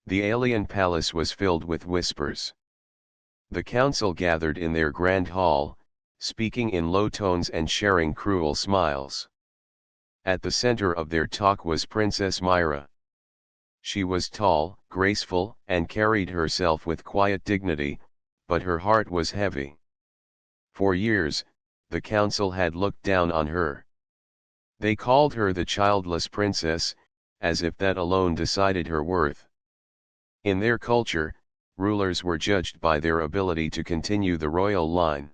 The alien palace was filled with whispers. The council gathered in their grand hall, speaking in low tones and sharing cruel smiles. At the center of their talk was Princess Myra. She was tall, graceful, and carried herself with quiet dignity, but her heart was heavy. For years, the council had looked down on her. They called her the childless princess, as if that alone decided her worth. In their culture, rulers were judged by their ability to continue the royal line.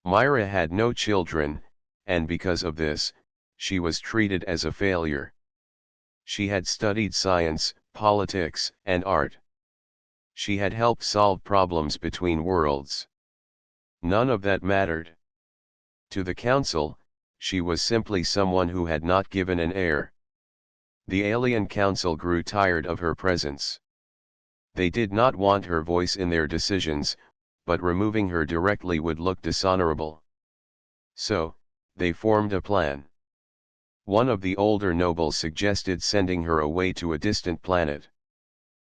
Myra had no children, and because of this, she was treated as a failure. She had studied science, politics, and art. She had helped solve problems between worlds. None of that mattered. To the council, she was simply someone who had not given an heir. The alien council grew tired of her presence. They did not want her voice in their decisions, but removing her directly would look dishonorable. So, they formed a plan. One of the older nobles suggested sending her away to a distant planet.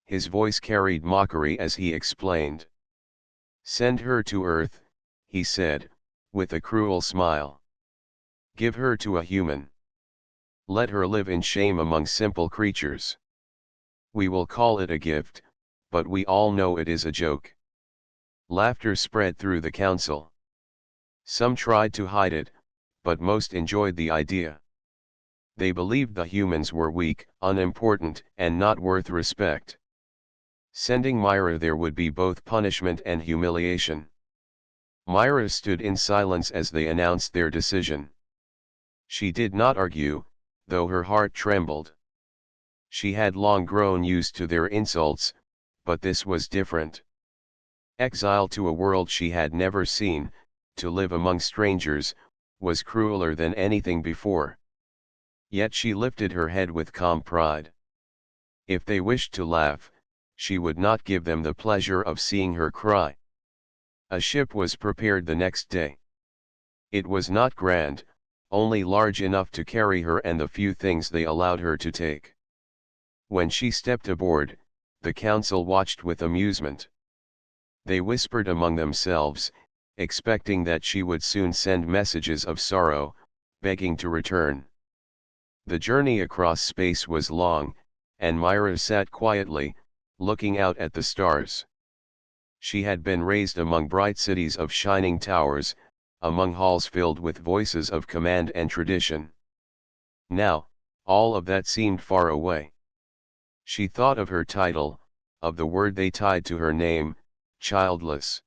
His voice carried mockery as he explained. "Send her to Earth," he said, with a cruel smile. "Give her to a human. Let her live in shame among simple creatures. We will call it a gift, but we all know it is a joke." Laughter spread through the council. Some tried to hide it, but most enjoyed the idea. They believed the humans were weak, unimportant, and not worth respect. Sending Myra there would be both punishment and humiliation. Myra stood in silence as they announced their decision. She did not argue, though her heart trembled. She had long grown used to their insults, but this was different. Exile to a world she had never seen, to live among strangers, was crueler than anything before. Yet she lifted her head with calm pride. If they wished to laugh, she would not give them the pleasure of seeing her cry. A ship was prepared the next day. It was not grand, only large enough to carry her and the few things they allowed her to take. When she stepped aboard, the council watched with amusement. They whispered among themselves, expecting that she would soon send messages of sorrow, begging to return. The journey across space was long, and Myra sat quietly, looking out at the stars. She had been raised among bright cities of shining towers, among halls filled with voices of command and tradition. Now, all of that seemed far away. She thought of her title, of the word they tied to her name, childless.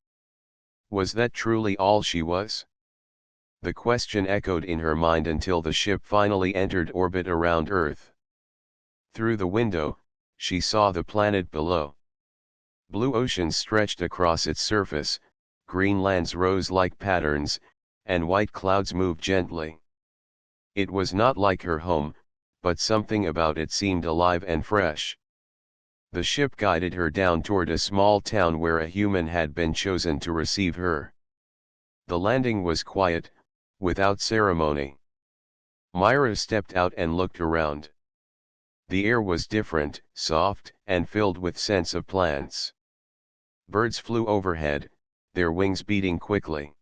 Was that truly all she was? The question echoed in her mind until the ship finally entered orbit around Earth. Through the window, she saw the planet below. Blue oceans stretched across its surface, green lands rose like patterns, and white clouds moved gently. It was not like her home, but something about it seemed alive and fresh. The ship guided her down toward a small town where a human had been chosen to receive her. The landing was quiet, without ceremony. Myra stepped out and looked around. The air was different, soft, and filled with scents of plants. Birds flew overhead, their wings beating quickly.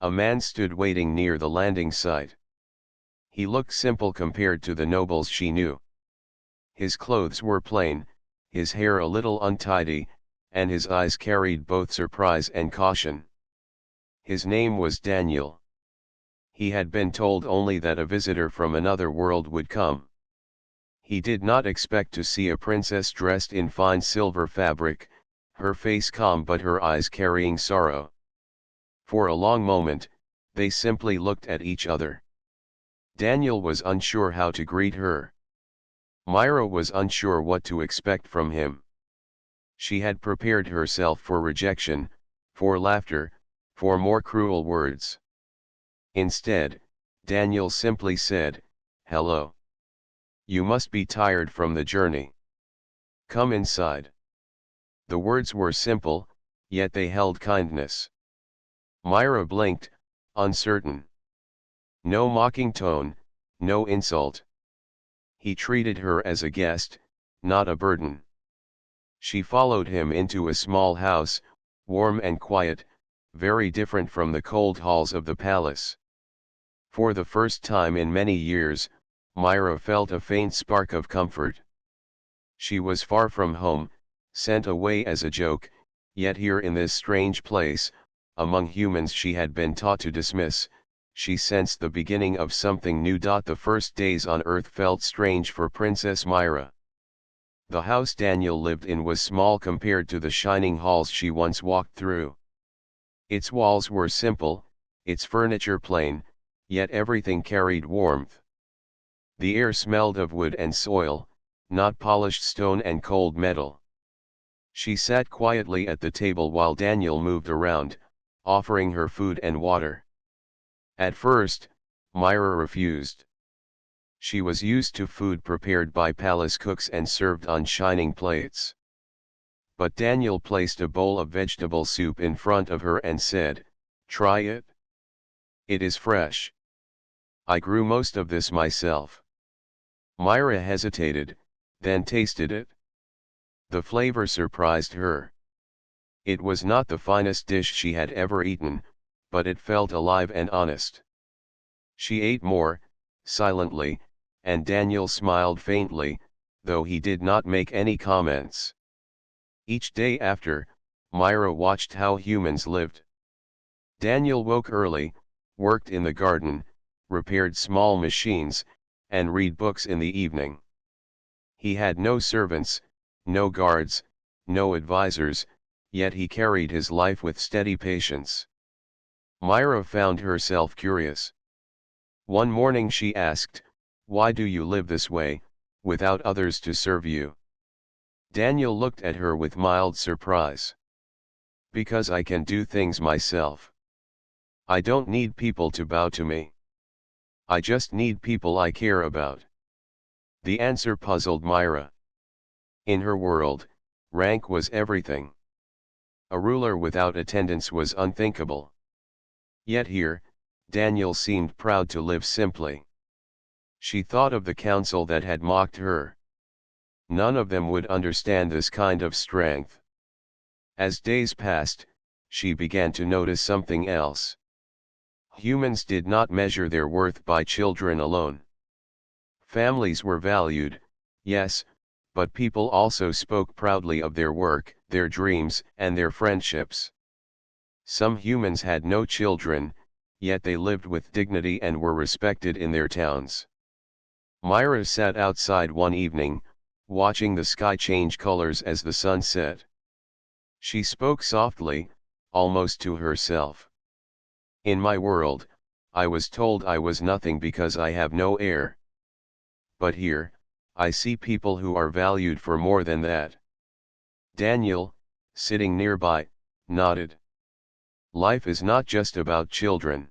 A man stood waiting near the landing site. He looked simple compared to the nobles she knew. His clothes were plain, his hair a little untidy, and his eyes carried both surprise and caution. His name was Daniel. He had been told only that a visitor from another world would come. He did not expect to see a princess dressed in fine silver fabric, her face calm but her eyes carrying sorrow. For a long moment, they simply looked at each other. Daniel was unsure how to greet her. Myra was unsure what to expect from him. She had prepared herself for rejection, for laughter, for more cruel words. Instead, Daniel simply said, "Hello. You must be tired from the journey. Come inside." The words were simple, yet they held kindness. Myra blinked, uncertain. No mocking tone, no insult. He treated her as a guest, not a burden. She followed him into a small house, warm and quiet, very different from the cold halls of the palace. For the first time in many years, Myra felt a faint spark of comfort. She was far from home, sent away as a joke, yet here in this strange place, among humans she had been taught to dismiss, she sensed the beginning of something new. The first days on Earth felt strange for Princess Myra. The house Daniel lived in was small compared to the shining halls she once walked through. Its walls were simple, its furniture plain, yet everything carried warmth. The air smelled of wood and soil, not polished stone and cold metal. She sat quietly at the table while Daniel moved around, offering her food and water. At first, Myra refused. She was used to food prepared by palace cooks and served on shining plates. But Daniel placed a bowl of vegetable soup in front of her and said, "Try it. It is fresh. I grew most of this myself." Myra hesitated, then tasted it. The flavor surprised her. It was not the finest dish she had ever eaten, but it felt alive and honest. She ate more, silently, and Daniel smiled faintly, though he did not make any comments. Each day after, Myra watched how humans lived. Daniel woke early, worked in the garden, repaired small machines, and read books in the evening. He had no servants, no guards, no advisors, yet he carried his life with steady patience. Myra found herself curious. One morning she asked, "Why do you live this way, without others to serve you?" Daniel looked at her with mild surprise. "Because I can do things myself. I don't need people to bow to me. I just need people I care about." The answer puzzled Myra. In her world, rank was everything. A ruler without attendants was unthinkable. Yet here, Daniel seemed proud to live simply. She thought of the council that had mocked her. None of them would understand this kind of strength. As days passed, she began to notice something else. Humans did not measure their worth by children alone. Families were valued, yes, but people also spoke proudly of their work, their dreams, and their friendships. Some humans had no children, yet they lived with dignity and were respected in their towns. Myra sat outside one evening, watching the sky change colors as the sun set. She spoke softly, almost to herself. "In my world, I was told I was nothing because I have no heir. But here, I see people who are valued for more than that." Daniel, sitting nearby, nodded. Life is not just about children.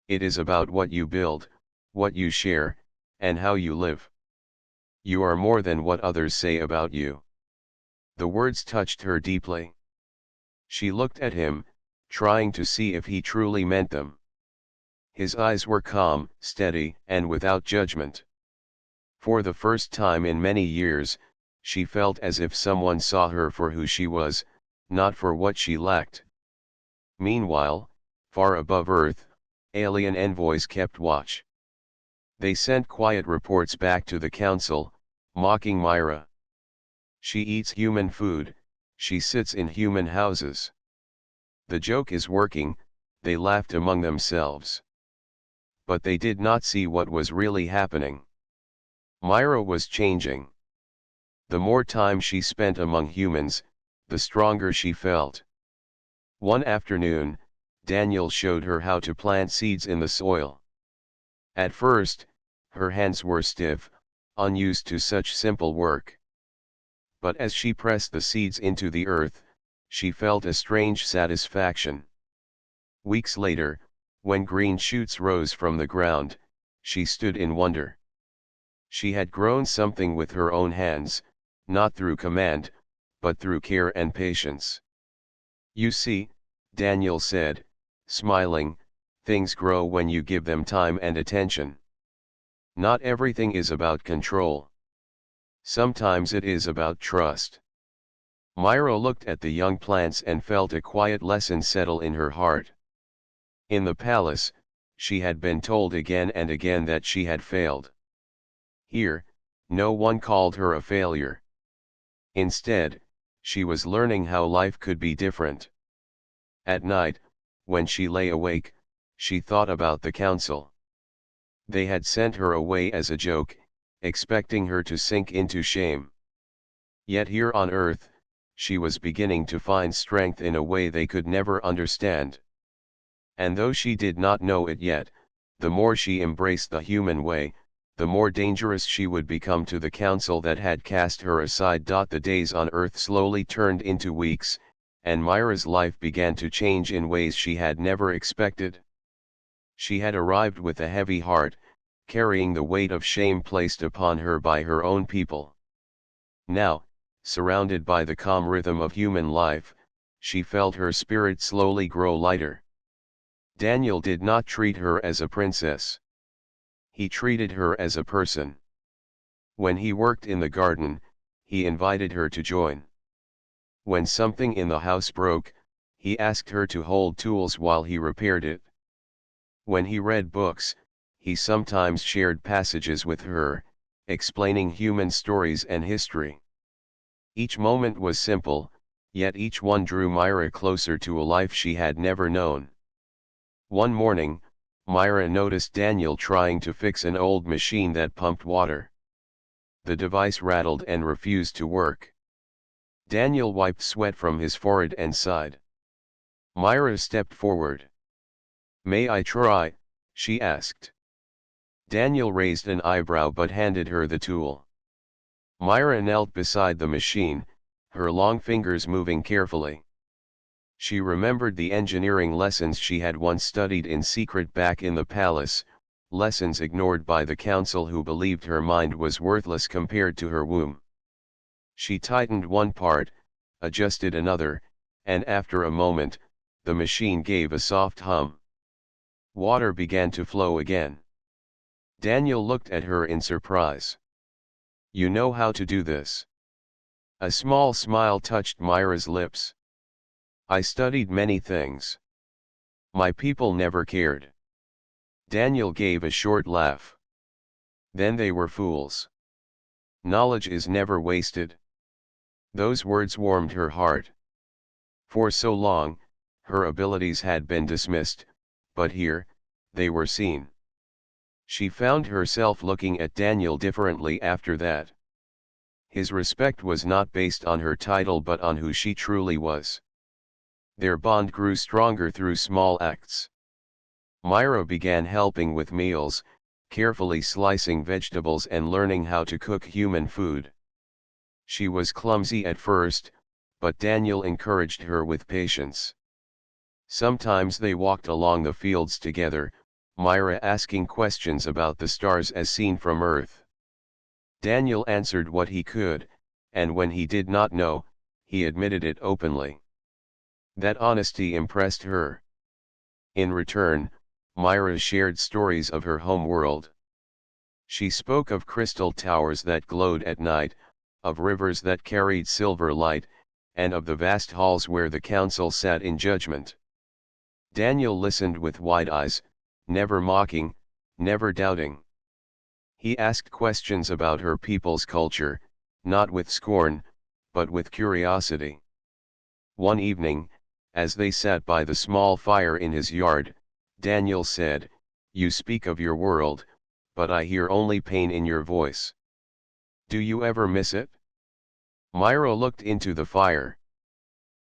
It is about what you build, what you share, and how you live. You are more than what others say about you. The words touched her deeply. She looked at him, trying to see if he truly meant them. His eyes were calm, steady, and without judgment. For the first time in many years, she felt as if someone saw her for who she was, not for what she lacked. Meanwhile, far above Earth, alien envoys kept watch. They sent quiet reports back to the council, mocking Myra. She eats human food, she sits in human houses. The joke is working, they laughed among themselves. But they did not see what was really happening. Myra was changing. The more time she spent among humans, the stronger she felt. One afternoon, Daniel showed her how to plant seeds in the soil. At first, her hands were stiff, unused to such simple work. But as she pressed the seeds into the earth, she felt a strange satisfaction. Weeks later, when green shoots rose from the ground, she stood in wonder. She had grown something with her own hands, not through command, but through care and patience. "You see," Daniel said, smiling, "things grow when you give them time and attention. Not everything is about control. Sometimes it is about trust." Myra looked at the young plants and felt a quiet lesson settle in her heart. In the palace, she had been told again and again that she had failed. Here, no one called her a failure. Instead, she was learning how life could be different. At night, when she lay awake, she thought about the council. They had sent her away as a joke, expecting her to sink into shame. Yet here on earth, she was beginning to find strength in a way they could never understand. And though she did not know it yet, the more she embraced the human way, the more dangerous she would become to the council that had cast her aside. The days on earth slowly turned into weeks, and Myra's life began to change in ways she had never expected. She had arrived with a heavy heart, carrying the weight of shame placed upon her by her own people. Now, surrounded by the calm rhythm of human life, she felt her spirit slowly grow lighter. Daniel did not treat her as a princess. He treated her as a person. When he worked in the garden, he invited her to join. When something in the house broke, he asked her to hold tools while he repaired it. When he read books, he sometimes shared passages with her, explaining human stories and history. Each moment was simple, yet each one drew Myra closer to a life she had never known. One morning, Myra noticed Daniel trying to fix an old machine that pumped water. The device rattled and refused to work. Daniel wiped sweat from his forehead and sighed. Myra stepped forward. "May I try?" she asked. Daniel raised an eyebrow but handed her the tool. Myra knelt beside the machine, her long fingers moving carefully. She remembered the engineering lessons she had once studied in secret back in the palace, lessons ignored by the council who believed her mind was worthless compared to her womb. She tightened one part, adjusted another, and after a moment, the machine gave a soft hum. Water began to flow again. Daniel looked at her in surprise. "You know how to do this?" A small smile touched Myra's lips. "I studied many things. My people never cared." Daniel gave a short laugh. "Then they were fools. Knowledge is never wasted." Those words warmed her heart. For so long, her abilities had been dismissed, but here, they were seen. She found herself looking at Daniel differently after that. His respect was not based on her title but on who she truly was. Their bond grew stronger through small acts. Myra began helping with meals, carefully slicing vegetables and learning how to cook human food. She was clumsy at first, but Daniel encouraged her with patience. Sometimes they walked along the fields together, Myra asking questions about the stars as seen from Earth. Daniel answered what he could, and when he did not know, he admitted it openly. That honesty impressed her. In return, Myra shared stories of her home world. She spoke of crystal towers that glowed at night, of rivers that carried silver light, and of the vast halls where the council sat in judgment. Daniel listened with wide eyes, never mocking, never doubting. He asked questions about her people's culture, not with scorn, but with curiosity. One evening, as they sat by the small fire in his yard, Daniel said, "You speak of your world, but I hear only pain in your voice. Do you ever miss it?" Myra looked into the fire.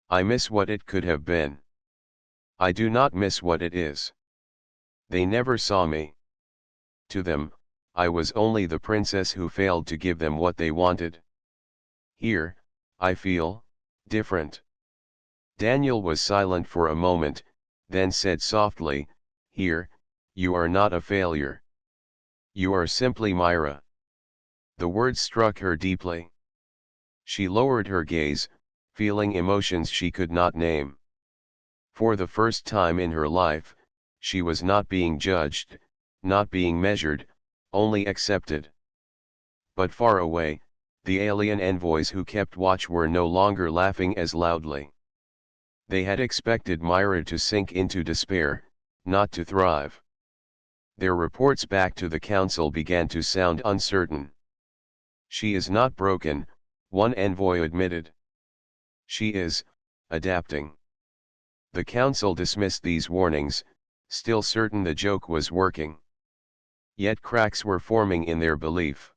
"I miss what it could have been. I do not miss what it is. They never saw me. To them, I was only the princess who failed to give them what they wanted. Here, I feel different." Daniel was silent for a moment, then said softly, "Here, you are not a failure. You are simply Myra." The words struck her deeply. She lowered her gaze, feeling emotions she could not name. For the first time in her life, she was not being judged, not being measured, only accepted. But far away, The alien envoys who kept watch were no longer laughing as loudly. They had expected Myra to sink into despair, not to thrive. Their reports back to the council began to sound uncertain. "She is not broken," one envoy admitted. "She is adapting." The council dismissed these warnings, still certain the joke was working. Yet cracks were forming in their belief.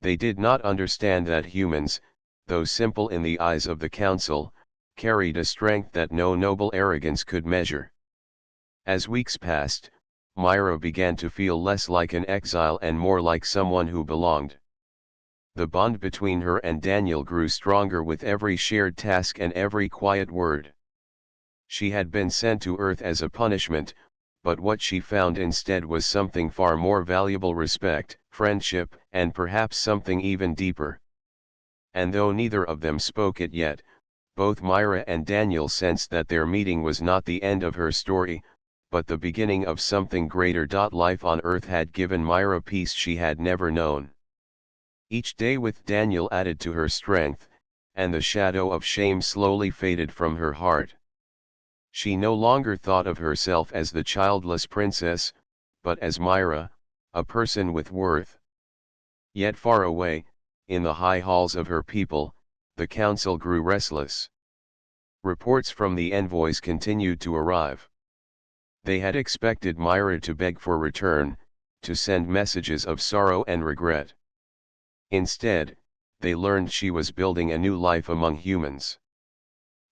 They did not understand that humans, though simple in the eyes of the council, carried a strength that no noble arrogance could measure. As weeks passed, Myra began to feel less like an exile and more like someone who belonged. The bond between her and Daniel grew stronger with every shared task and every quiet word. She had been sent to Earth as a punishment, but what she found instead was something far more valuable: respect, friendship, and perhaps something even deeper. And though neither of them spoke it yet, both Myra and Daniel sensed that their meeting was not the end of her story, but the beginning of something greater. Life on Earth had given Myra peace she had never known. Each day with Daniel added to her strength, and the shadow of shame slowly faded from her heart. She no longer thought of herself as the childless princess, but as Myra, a person with worth. Yet far away, in the high halls of her people, the council grew restless. Reports from the envoys continued to arrive. They had expected Myra to beg for return, to send messages of sorrow and regret. Instead, they learned she was building a new life among humans.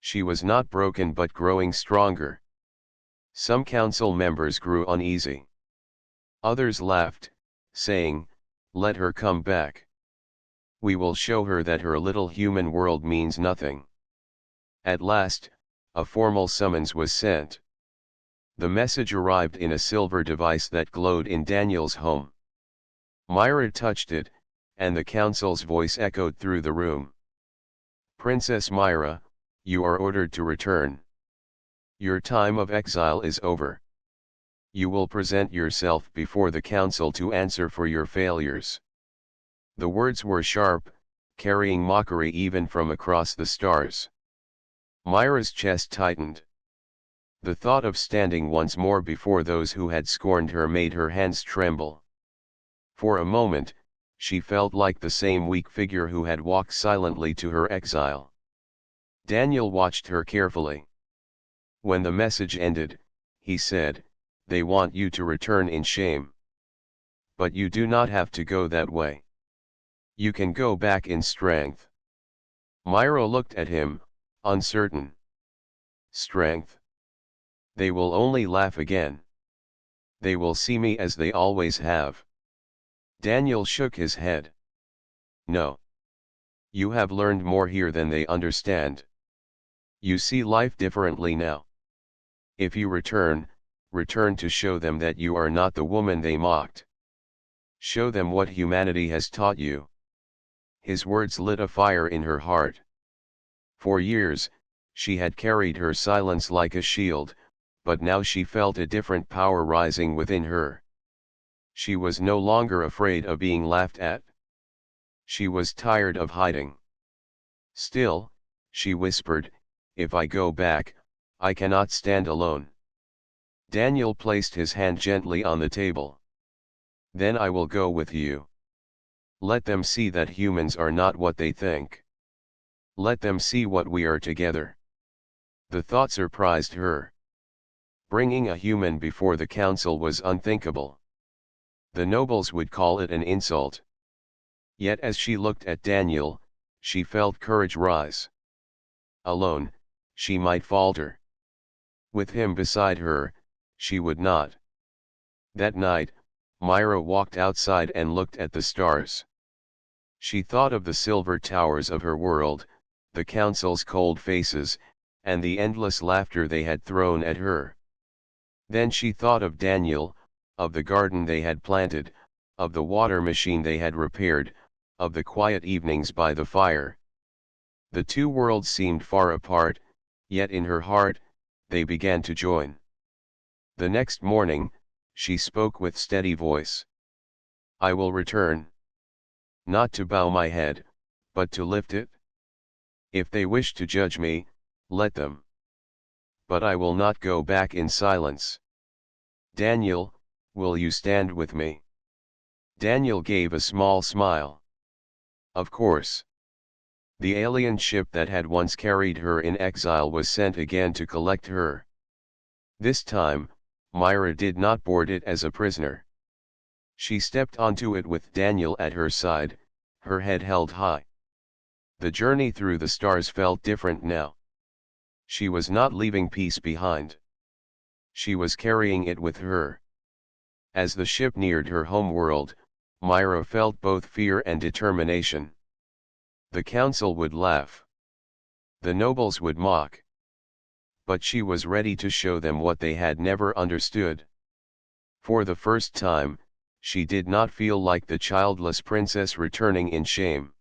She was not broken but growing stronger. Some council members grew uneasy. Others laughed, saying, "Let her come back. We will show her that her little human world means nothing." At last, a formal summons was sent. The message arrived in a silver device that glowed in Daniel's home. Myra touched it, and the council's voice echoed through the room. "Princess Myra, you are ordered to return. Your time of exile is over. You will present yourself before the council to answer for your failures." The words were sharp, carrying mockery even from across the stars. Myra's chest tightened. The thought of standing once more before those who had scorned her made her hands tremble. For a moment, she felt like the same weak figure who had walked silently to her exile. Daniel watched her carefully. When the message ended, he said, "They want you to return in shame. But you do not have to go that way. You can go back in strength." Myra looked at him, uncertain. "Strength? They will only laugh again. They will see me as they always have." Daniel shook his head. "No. You have learned more here than they understand. You see life differently now. If you return to show them that you are not the woman they mocked. Show them what humanity has taught you." His words lit a fire in her heart. For years, she had carried her silence like a shield, but now she felt a different power rising within her. She was no longer afraid of being laughed at. She was tired of hiding. "Still," she whispered, "if I go back, I cannot stand alone." Daniel placed his hand gently on the table. "Then I will go with you. Let them see that humans are not what they think. Let them see what we are together." The thought surprised her. Bringing a human before the council was unthinkable. The nobles would call it an insult. Yet as she looked at Daniel, she felt courage rise. Alone, she might falter. With him beside her, she would not. That night, Myra walked outside and looked at the stars. She thought of the silver towers of her world, the council's cold faces, and the endless laughter they had thrown at her. Then she thought of Daniel, of the garden they had planted, of the water machine they had repaired, of the quiet evenings by the fire. The two worlds seemed far apart, yet in her heart, they began to join. The next morning, she spoke with steady voice. "I will return. Not to bow my head, but to lift it? If they wish to judge me, let them. But I will not go back in silence. Daniel, will you stand with me? Daniel gave a small smile. Of course. The alien ship that had once carried her in exile was sent again to collect her. This time, Myra did not board it as a prisoner. She stepped onto it with Daniel at her side, her head held high. The journey through the stars felt different now. She was not leaving peace behind. She was carrying it with her. As the ship neared her home world, Myra felt both fear and determination. The council would laugh. The nobles would mock. But she was ready to show them what they had never understood. For the first time, she did not feel like the childless princess returning in shame.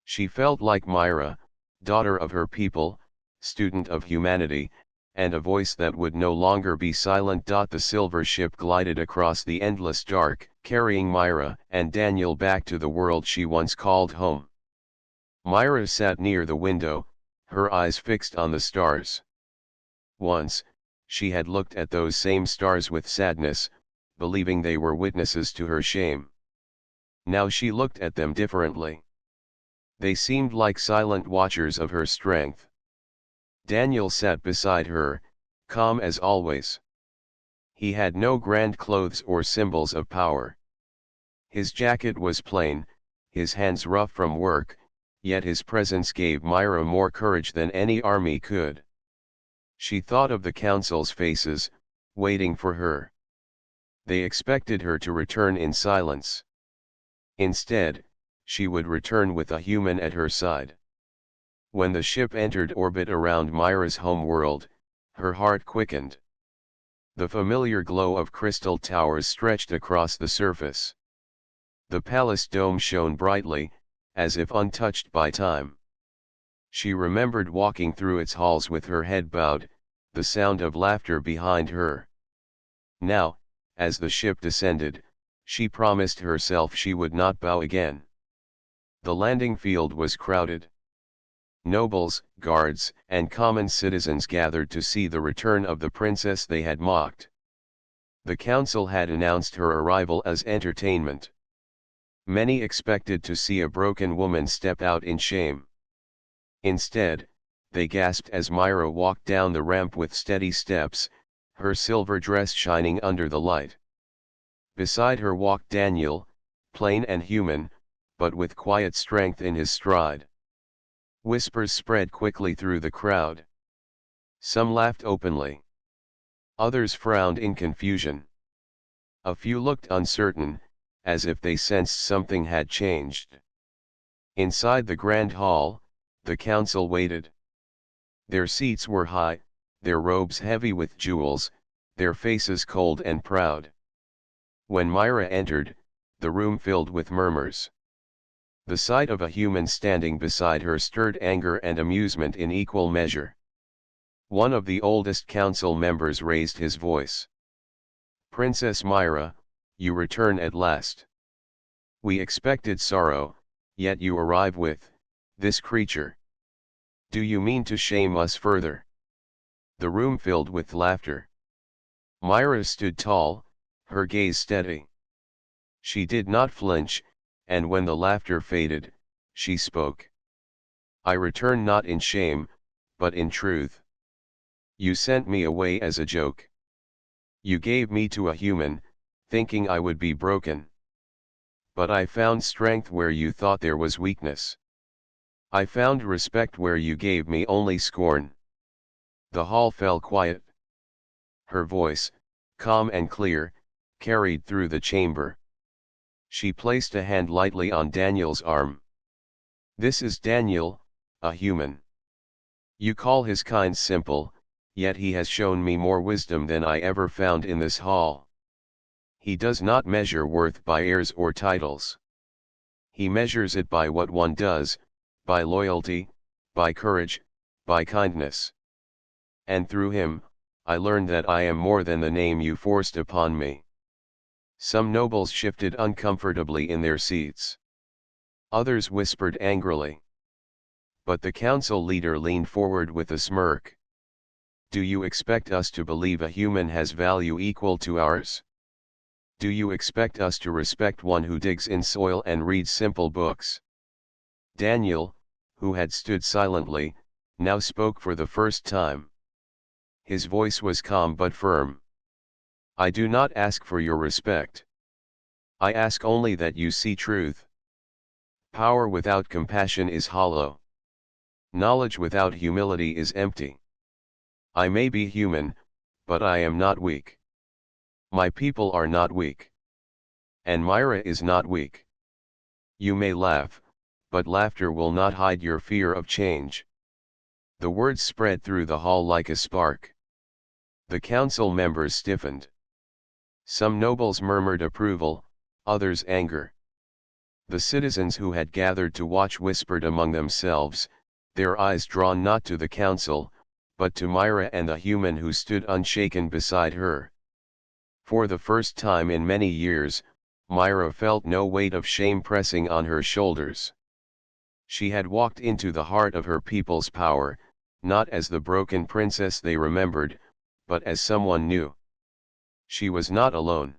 She felt like Myra, daughter of her people, student of humanity, and a voice that would no longer be silent. The silver ship glided across the endless dark, carrying Myra and Daniel back to the world she once called home. Myra sat near the window, her eyes fixed on the stars. Once, she had looked at those same stars with sadness, believing they were witnesses to her shame. Now she looked at them differently. They seemed like silent watchers of her strength. Daniel sat beside her, calm as always. He had no grand clothes or symbols of power. His jacket was plain, his hands rough from work, yet his presence gave Myra more courage than any army could. She thought of the council's faces, waiting for her. They expected her to return in silence. Instead, she would return with a human at her side. When the ship entered orbit around Myra's home world, her heart quickened. The familiar glow of crystal towers stretched across the surface. The palace dome shone brightly, as if untouched by time. She remembered walking through its halls with her head bowed, the sound of laughter behind her. Now, as the ship descended, she promised herself she would not bow again. The landing field was crowded. Nobles, guards, and common citizens gathered to see the return of the princess they had mocked. The council had announced her arrival as entertainment. Many expected to see a broken woman step out in shame. Instead, they gasped as Myra walked down the ramp with steady steps, her silver dress shining under the light. Beside her walked Daniel, plain and human, but with quiet strength in his stride. Whispers spread quickly through the crowd. Some laughed openly. Others frowned in confusion. A few looked uncertain, as if they sensed something had changed. Inside the grand hall, the council waited. Their seats were high, their robes heavy with jewels, their faces cold and proud. When Myra entered, the room filled with murmurs. The sight of a human standing beside her stirred anger and amusement in equal measure. One of the oldest council members raised his voice. "Princess Myra, you return at last. We expected sorrow, yet you arrive with this creature. Do you mean to shame us further?" The room filled with laughter. Myra stood tall, her gaze steady. She did not flinch, and when the laughter faded, she spoke. "I return not in shame, but in truth. You sent me away as a joke. You gave me to a human, thinking I would be broken. But I found strength where you thought there was weakness. I found respect where you gave me only scorn." The hall fell quiet. Her voice, calm and clear, carried through the chamber. She placed a hand lightly on Daniel's arm. "This is Daniel, a human. You call his kind simple, yet he has shown me more wisdom than I ever found in this hall. He does not measure worth by heirs or titles. He measures it by what one does, by loyalty, by courage, by kindness. And through him, I learned that I am more than the name you forced upon me." Some nobles shifted uncomfortably in their seats. Others whispered angrily. But the council leader leaned forward with a smirk. Do you expect us to believe a human has value equal to ours? Do you expect us to respect one who digs in soil and reads simple books? Daniel, who had stood silently, now spoke for the first time. His voice was calm but firm. I do not ask for your respect. I ask only that you see truth. Power without compassion is hollow. Knowledge without humility is empty. I may be human, but I am not weak. My people are not weak. And Myra is not weak. You may laugh, but laughter will not hide your fear of change. The words spread through the hall like a spark. The council members stiffened. Some nobles murmured approval, others anger. The citizens who had gathered to watch whispered among themselves, their eyes drawn not to the council, but to Myra and the human who stood unshaken beside her. For the first time in many years, Myra felt no weight of shame pressing on her shoulders. She had walked into the heart of her people's power, not as the broken princess they remembered, but as someone new. She was not alone.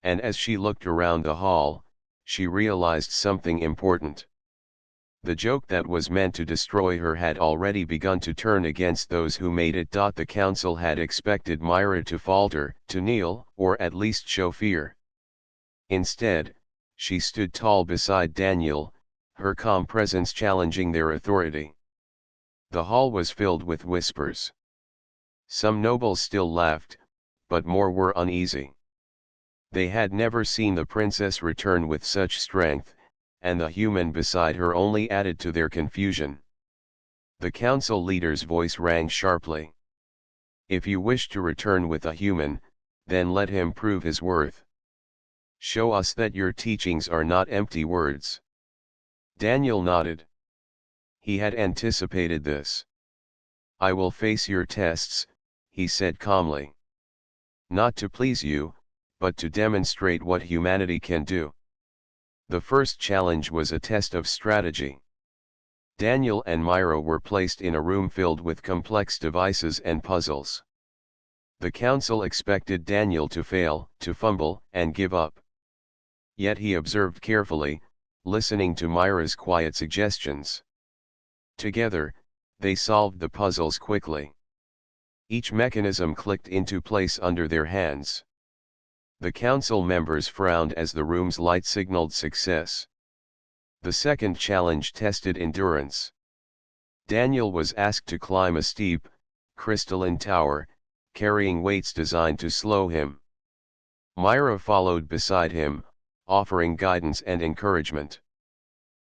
And as she looked around the hall, she realized something important. The joke that was meant to destroy her had already begun to turn against those who made it. The council had expected Myra to falter, to kneel, or at least show fear. Instead, she stood tall beside Daniel, her calm presence challenging their authority. The hall was filled with whispers. Some nobles still laughed, but more were uneasy. They had never seen the princess return with such strength, and the human beside her only added to their confusion. The council leader's voice rang sharply. If you wish to return with a human, then let him prove his worth. Show us that your teachings are not empty words. Daniel nodded. He had anticipated this. I will face your tests, he said calmly. Not to please you, but to demonstrate what humanity can do. The first challenge was a test of strategy. Daniel and Myra were placed in a room filled with complex devices and puzzles. The council expected Daniel to fail, to fumble, and give up. Yet he observed carefully, listening to Myra's quiet suggestions. Together, they solved the puzzles quickly. Each mechanism clicked into place under their hands. The council members frowned as the room's light signaled success. The second challenge tested endurance. Daniel was asked to climb a steep, crystalline tower, carrying weights designed to slow him. Myra followed beside him, offering guidance and encouragement.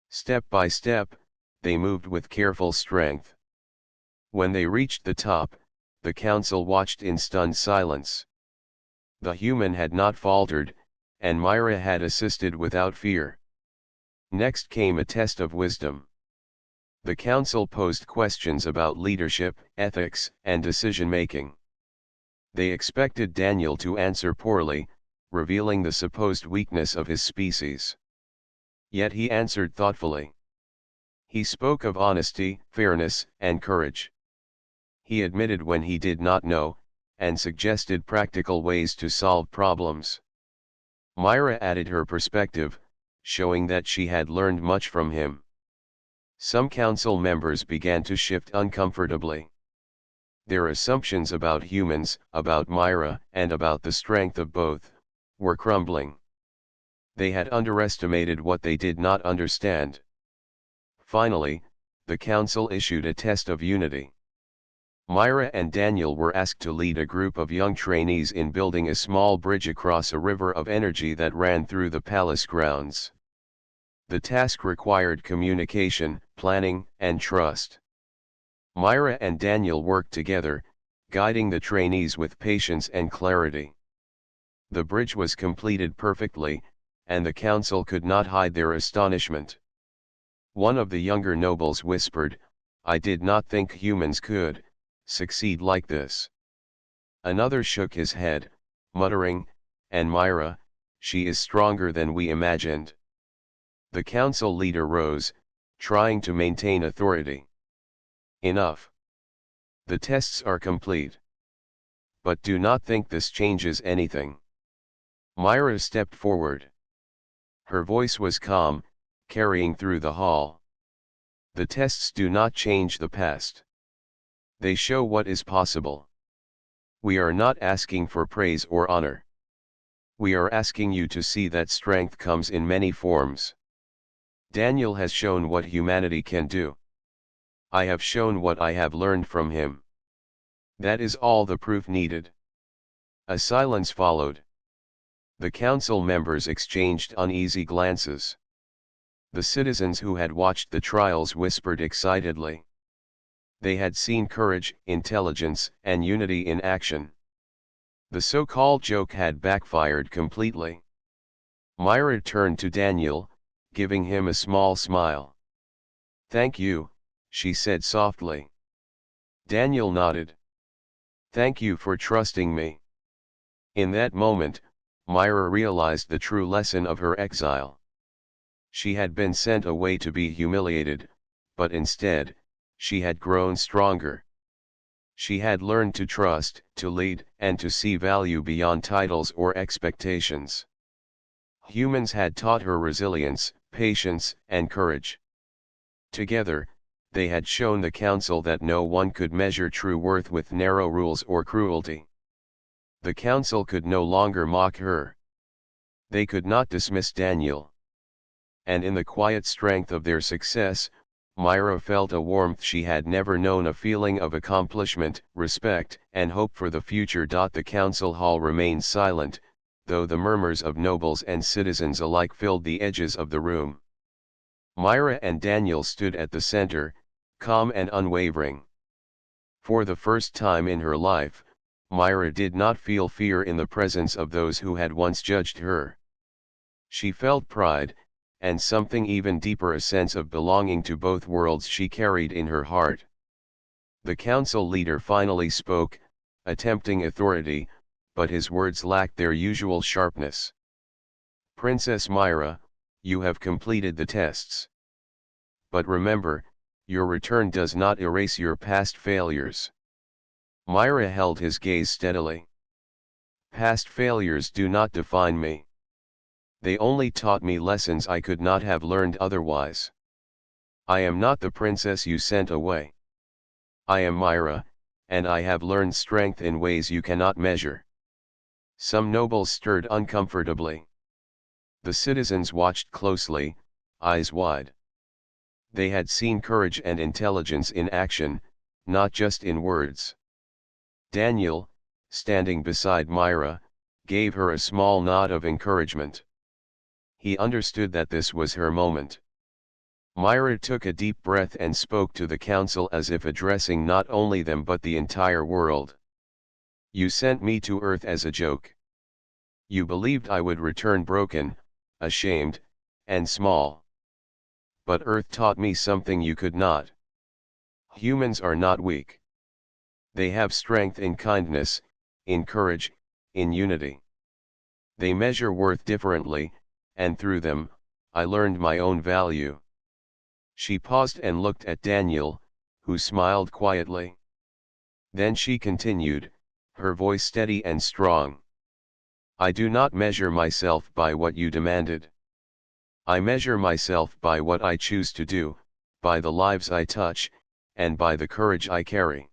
Step by step, they moved with careful strength. When they reached the top, the council watched in stunned silence. The human had not faltered, and Myra had assisted without fear. Next came a test of wisdom. The council posed questions about leadership, ethics, and decision-making. They expected Daniel to answer poorly, revealing the supposed weakness of his species. Yet he answered thoughtfully. He spoke of honesty, fairness, and courage. He admitted when he did not know, and suggested practical ways to solve problems. Myra added her perspective, showing that she had learned much from him. Some council members began to shift uncomfortably. Their assumptions about humans, about Myra, and about the strength of both, were crumbling. They had underestimated what they did not understand. Finally, the council issued a test of unity. Myra and Daniel were asked to lead a group of young trainees in building a small bridge across a river of energy that ran through the palace grounds. The task required communication, planning, and trust. Myra and Daniel worked together, guiding the trainees with patience and clarity. The bridge was completed perfectly, and the council could not hide their astonishment. One of the younger nobles whispered, "I did not think humans could succeed like this." Another shook his head, muttering, "And Myra, she is stronger than we imagined." The council leader rose, trying to maintain authority. Enough. The tests are complete. But do not think this changes anything. Myra stepped forward. Her voice was calm, carrying through the hall. The tests do not change the past. They show what is possible. We are not asking for praise or honor. We are asking you to see that strength comes in many forms. Daniel has shown what humanity can do. I have shown what I have learned from him. That is all the proof needed. A silence followed. The council members exchanged uneasy glances. The citizens who had watched the trials whispered excitedly. They had seen courage, intelligence, and unity in action. The so-called joke had backfired completely. Myra turned to Daniel, giving him a small smile. "Thank you," she said softly. Daniel nodded. "Thank you for trusting me." In that moment, Myra realized the true lesson of her exile. She had been sent away to be humiliated, but instead, she had grown stronger. She had learned to trust, to lead, and to see value beyond titles or expectations. Humans had taught her resilience, patience, and courage. Together, they had shown the council that no one could measure true worth with narrow rules or cruelty. The council could no longer mock her. They could not dismiss Daniel. And in the quiet strength of their success, Myra felt a warmth she had never known, a feeling of accomplishment, respect, and hope for the future. The council hall remained silent, though the murmurs of nobles and citizens alike filled the edges of the room. Myra and Daniel stood at the center, calm and unwavering. For the first time in her life, Myra did not feel fear in the presence of those who had once judged her. She felt pride, and something even deeper, a sense of belonging to both worlds she carried in her heart. The council leader finally spoke, attempting authority, but his words lacked their usual sharpness. "Princess Myra, you have completed the tests. But remember, your return does not erase your past failures." Myra held his gaze steadily. "Past failures do not define me. They only taught me lessons I could not have learned otherwise. I am not the princess you sent away. I am Myra, and I have learned strength in ways you cannot measure." Some nobles stirred uncomfortably. The citizens watched closely, eyes wide. They had seen courage and intelligence in action, not just in words. Daniel, standing beside Myra, gave her a small nod of encouragement. He understood that this was her moment. Myra took a deep breath and spoke to the council as if addressing not only them but the entire world. "You sent me to Earth as a joke. You believed I would return broken, ashamed, and small. But Earth taught me something you could not. Humans are not weak. They have strength in kindness, in courage, in unity. They measure worth differently, and through them, I learned my own value." She paused and looked at Daniel, who smiled quietly. Then she continued, her voice steady and strong. "I do not measure myself by what you demanded. I measure myself by what I choose to do, by the lives I touch, and by the courage I carry.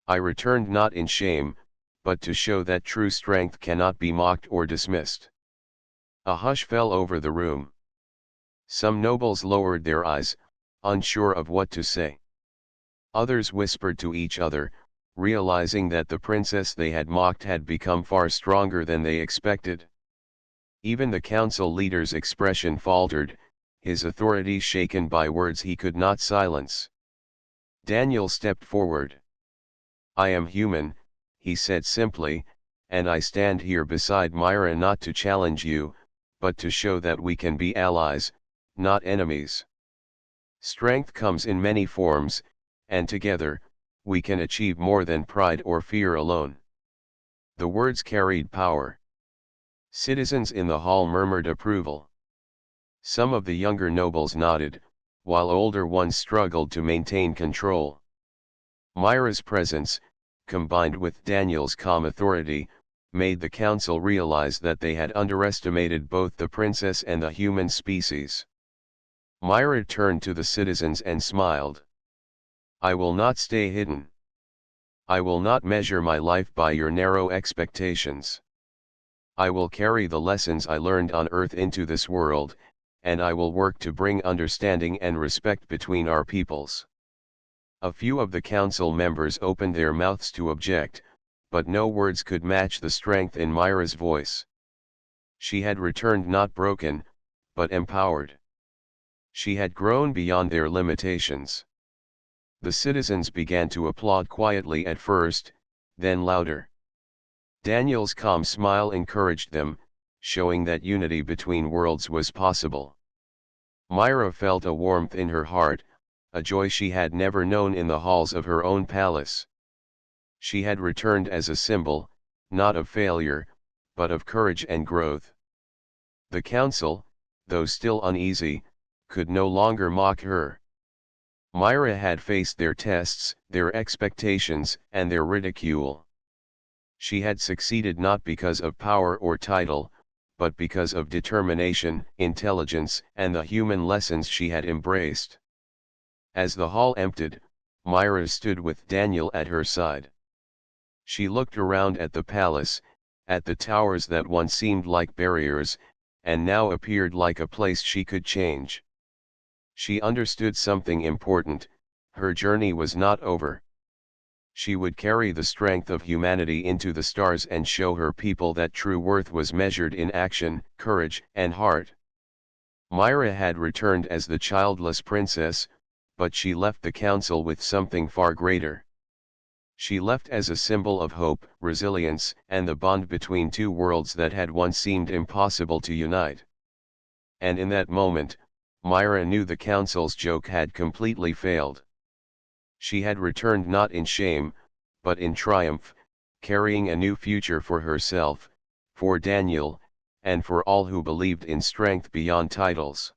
I returned not in shame, but to show that true strength cannot be mocked or dismissed." A hush fell over the room. Some nobles lowered their eyes, unsure of what to say. Others whispered to each other, realizing that the princess they had mocked had become far stronger than they expected. Even the council leader's expression faltered, his authority shaken by words he could not silence. Daniel stepped forward. "I am human," he said simply, "and I stand here beside Myra not to challenge you, but to show that we can be allies, not enemies. Strength comes in many forms, and together, we can achieve more than pride or fear alone." The words carried power. Citizens in the hall murmured approval. Some of the younger nobles nodded, while older ones struggled to maintain control. Myra's presence, combined with Daniel's calm authority, made the council realize that they had underestimated both the princess and the human species. Myra turned to the citizens and smiled. "I will not stay hidden. I will not measure my life by your narrow expectations. I will carry the lessons I learned on Earth into this world, and I will work to bring understanding and respect between our peoples." A few of the council members opened their mouths to object, but no words could match the strength in Myra's voice. She had returned not broken, but empowered. She had grown beyond their limitations. The citizens began to applaud quietly at first, then louder. Daniel's calm smile encouraged them, showing that unity between worlds was possible. Myra felt a warmth in her heart, a joy she had never known in the halls of her own palace. She had returned as a symbol, not of failure, but of courage and growth. The council, though still uneasy, could no longer mock her. Myra had faced their tests, their expectations, and their ridicule. She had succeeded not because of power or title, but because of determination, intelligence, and the human lessons she had embraced. As the hall emptied, Myra stood with Daniel at her side. She looked around at the palace, at the towers that once seemed like barriers, and now appeared like a place she could change. She understood something important: her journey was not over. She would carry the strength of humanity into the stars and show her people that true worth was measured in action, courage, and heart. Myra had returned as the childless princess, but she left the council with something far greater. She left as a symbol of hope, resilience, and the bond between two worlds that had once seemed impossible to unite. And in that moment, Myra knew the council's joke had completely failed. She had returned not in shame, but in triumph, carrying a new future for herself, for Daniel, and for all who believed in strength beyond titles.